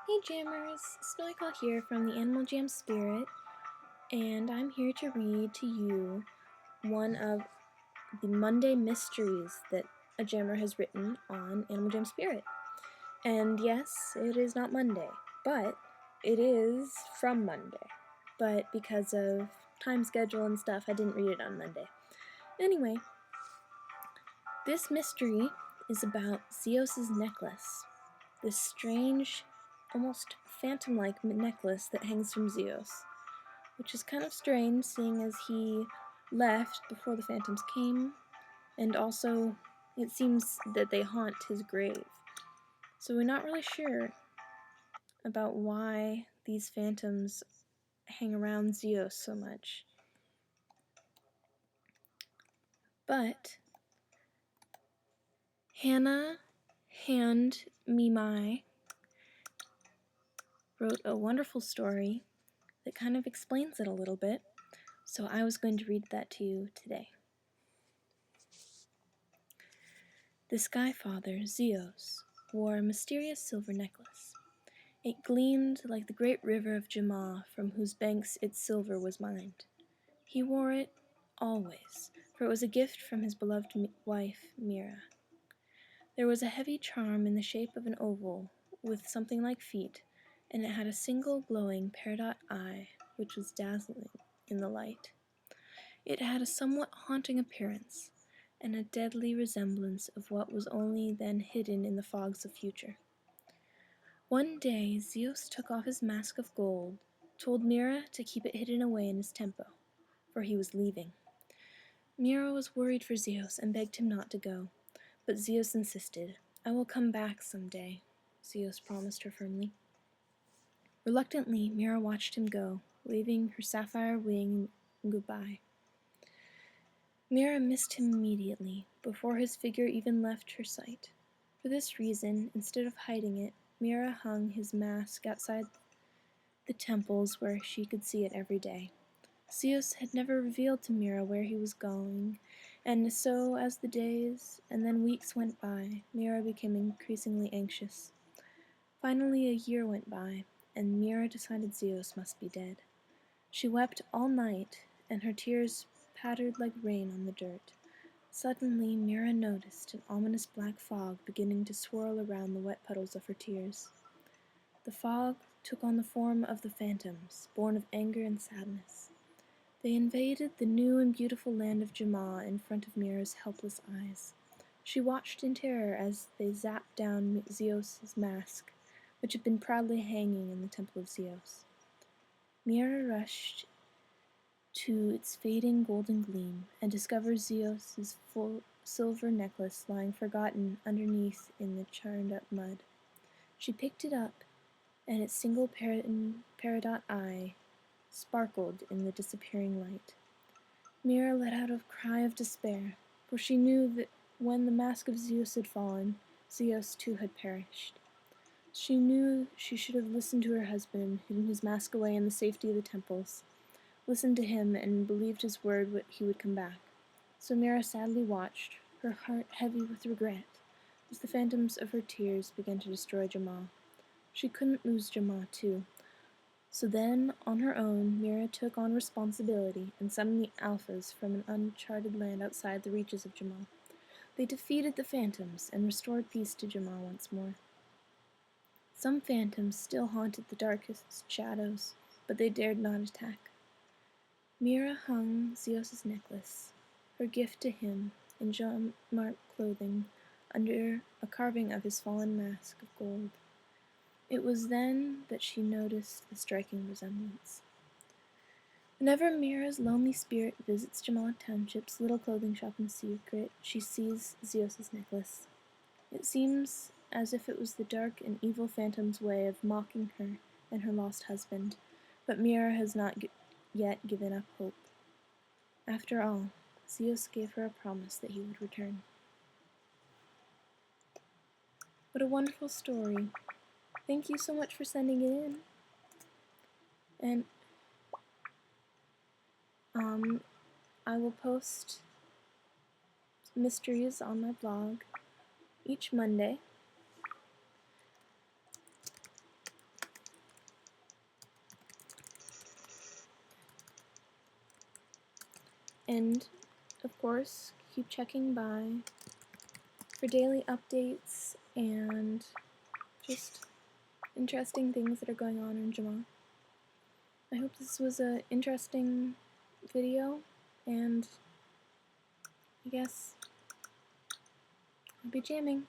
Hey Jammers, Snowyclaw here from the Animaljamspirit, and I'm here to read to you one of the Monday mysteries that a Jammer has written on Animaljamspirit. And yes, it is not Monday, but it is from Monday. But because of time schedule and stuff, I didn't read it on Monday. Anyway, this mystery is about Zios' necklace. This strange, almost phantom-like necklace that hangs from Zios, which is kind of strange seeing as he left before the phantoms came, and also it seems that they haunt his grave. So we're not really sure about why these phantoms hang around Zios so much. But Hannah Hand Mimai wrote a wonderful story that kind of explains it a little bit, so I was going to read that to you today. The Sky Father, Zios, wore a mysterious silver necklace. It gleamed like the great river of Jamaa from whose banks its silver was mined. He wore it always, for it was a gift from his beloved wife, Mira. There was a heavy charm in the shape of an oval with something like feet, and it had a single glowing peridot eye, which was dazzling in the light. It had a somewhat haunting appearance, and a deadly resemblance of what was only then hidden in the fogs of future. One day Zios took off his mask of gold, told Mira to keep it hidden away in his tempo, for he was leaving. Mira was worried for Zios and begged him not to go, but Zios insisted. "I will come back some day," Zios promised her firmly. Reluctantly, Mira watched him go, waving her sapphire wing in goodbye. Mira missed him immediately, before his figure even left her sight. For this reason, instead of hiding it, Mira hung his mask outside the temples where she could see it every day. Zios had never revealed to Mira where he was going, and so as the days and then weeks went by, Mira became increasingly anxious. Finally, a year went by, and Mira decided Zios must be dead. She wept all night, and her tears pattered like rain on the dirt. Suddenly, Mira noticed an ominous black fog beginning to swirl around the wet puddles of her tears. The fog took on the form of the phantoms, born of anger and sadness. They invaded the new and beautiful land of Jamaa in front of Mira's helpless eyes. She watched in terror as they zapped down Zios' mask, which had been proudly hanging in the temple of Zios. Mira rushed to its fading golden gleam, and discovered Zios' full silver necklace lying forgotten underneath in the churned-up mud. She picked it up, and its single peridot eye sparkled in the disappearing light. Mira let out a cry of despair, for she knew that when the mask of Zios had fallen, Zios too had perished. She knew she should have listened to her husband and hidden his mask away in the safety of the temples, listened to him and believed his word he would come back. So Mira sadly watched, her heart heavy with regret, as the phantoms of her tears began to destroy Jamaa. She couldn't lose Jamaa too. So then, on her own, Mira took on responsibility and summoned the Alphas from an uncharted land outside the reaches of Jamaa. They defeated the phantoms and restored peace to Jamaa once more. Some phantoms still haunted the darkest shadows, but they dared not attack. Mira hung Zios' necklace, her gift to him, in gem-marked clothing, under a carving of his fallen mask of gold. It was then that she noticed the striking resemblance. Whenever Mira's lonely spirit visits Jamaa Township's little clothing shop in secret, she sees Zios' necklace. It seems as if it was the dark and evil phantom's way of mocking her and her lost husband, but Mira has not yet given up hope. After all, Zios gave her a promise that he would return. What a wonderful story. Thank you so much for sending it in. And I will post mysteries on my blog each Monday. And, of course, keep checking by for daily updates and just interesting things that are going on in Jamaa. I hope this was an interesting video, and I guess I'll be jamming.